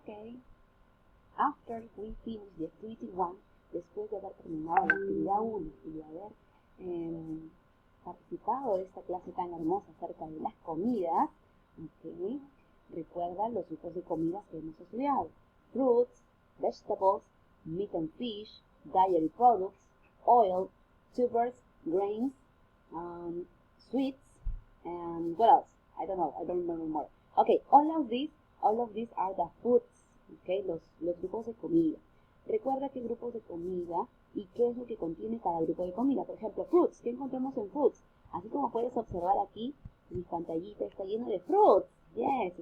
Okay. After we finish the activity 1, después de haber terminado la actividad 1 y de haber participado de esta clase tan hermosa acerca de las comidas, okay, recuerda los grupos de comidas que hemos estudiado. Fruits, vegetables, meat and fish, dairy products, oil, tubers, grains, sweets, and what else? I don't know, I don't remember more. Okay, all of these are the foods, okay, los grupos de comida. Recuerda qué grupos de comida y qué es lo que contiene cada grupo de comida. Por ejemplo, fruits, ¿qué encontramos en fruits? Así como puedes observar aquí, mi pantallita está llena de fruits. Yes,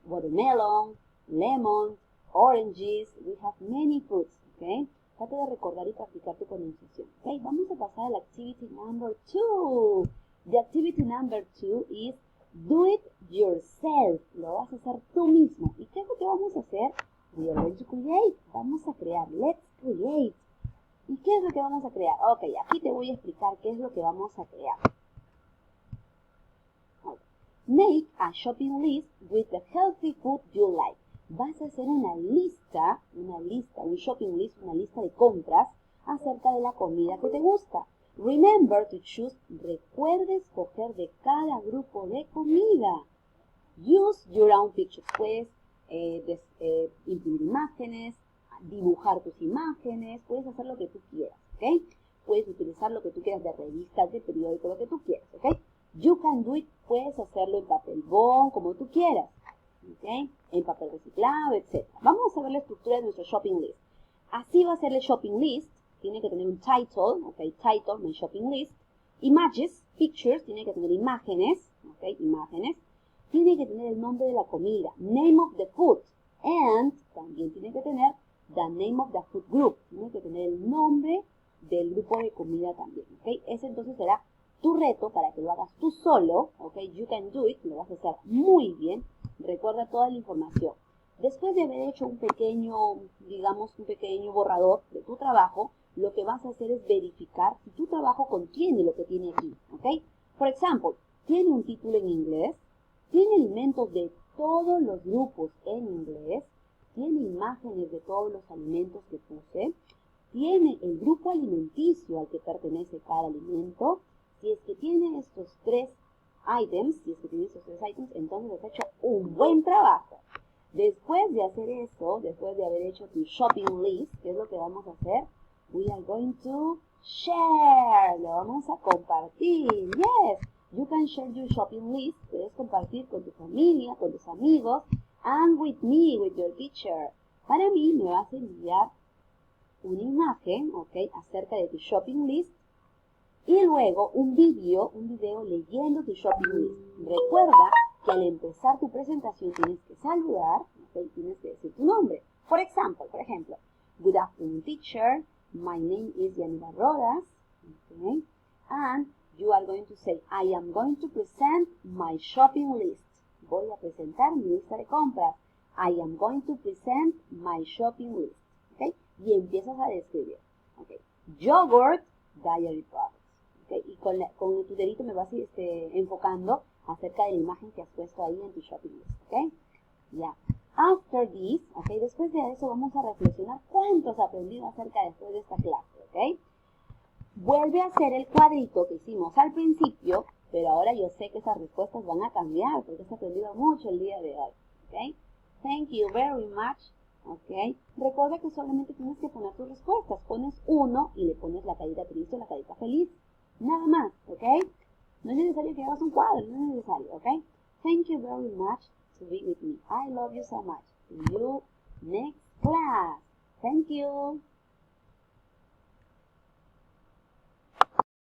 watermelon, lemon, oranges, we have many fruits, okay? Trata de recordar y practicar tu pronunciación. Okay, vamos a pasar a la activity number 2. The activity number 2 is do it yourself. Lo vas a hacer tú mismo. ¿Y qué es lo que vamos a hacer? We are going to create. Vamos a crear. Let's create. ¿Y qué es lo que vamos a crear? Ok, aquí te voy a explicar qué es lo que vamos a crear. Okay. Make a shopping list with the healthy food you like. Vas a hacer un shopping list, una lista de compras acerca de la comida que te gusta. Remember to choose, recuerda escoger de cada grupo de comida. Use your own pictures. Puedes imprimir imágenes, dibujar tus imágenes, puedes hacer lo que tú quieras, ¿ok? Puedes utilizar lo que tú quieras de revistas, de periódico, lo que tú quieras, ¿ok? You can do it, puedes hacerlo en papel bond, como tú quieras, ¿ok? En papel reciclado, etc. Vamos a ver la estructura de nuestro shopping list. Así va a ser el shopping list. Tiene que tener un title, ok, title, my shopping list. Images, pictures, tiene que tener imágenes, ok, imágenes. Tiene que tener el nombre de la comida, name of the food. And también tiene que tener the name of the food group. Tiene que tener el nombre del grupo de comida también, ok. Ese entonces será tu reto para que lo hagas tú solo, ok. You can do it, lo vas a hacer muy bien. Recuerda toda la información. Después de haber hecho un pequeño borrador de tu trabajo, lo que vas a hacer es verificar si tu trabajo contiene lo que tiene aquí, ¿ok? Por ejemplo, tiene un título en inglés, tiene elementos de todos los grupos en inglés, tiene imágenes de todos los alimentos que puse, tiene el grupo alimenticio al que pertenece cada alimento. Si es que tiene estos tres items, entonces has hecho un buen trabajo. Después de hacer eso, después de haber hecho tu shopping list, ¿qué es lo que vamos a hacer? We are going to share. Lo vamos a compartir. Yes, you can share your shopping list. Puedes compartir con tu familia, con tus amigos, and with me, with your teacher. Para mí me vas a enviar una imagen, ¿ok? Acerca de tu shopping list. Y luego un video leyendo tu shopping list. Recuerda que al empezar tu presentación tienes que saludar, ¿ok? Tienes que decir tu nombre. Por ejemplo, good afternoon teacher, my name is Yanira Rodas, okay? And you are going to say, I am going to present my shopping list. Voy a presentar mi lista de compras. I am going to present my shopping list, ¿ok? Y empiezas a describir, ¿ok? Yogurt, dairy products. Okay, y con tu dedito me vas enfocando acerca de la imagen que has puesto ahí en tu shopping list, ¿ok? Ya. After this, ¿ok? Después de eso vamos a reflexionar cuánto has aprendido acerca después de esta clase, ¿ok? Vuelve a hacer el cuadrito que hicimos al principio, pero ahora yo sé que esas respuestas van a cambiar porque has aprendido mucho el día de hoy, ¿ok? Thank you very much, ¿ok? Recuerda que solamente tienes que poner tus respuestas. Pones 1 y le pones la carita triste o la carita feliz. Nada más, ¿ok? No es necesario que hagas un cuadro, no es necesario, ¿ok? Thank you very much to be with me. I love you so much. See you next class. Thank you.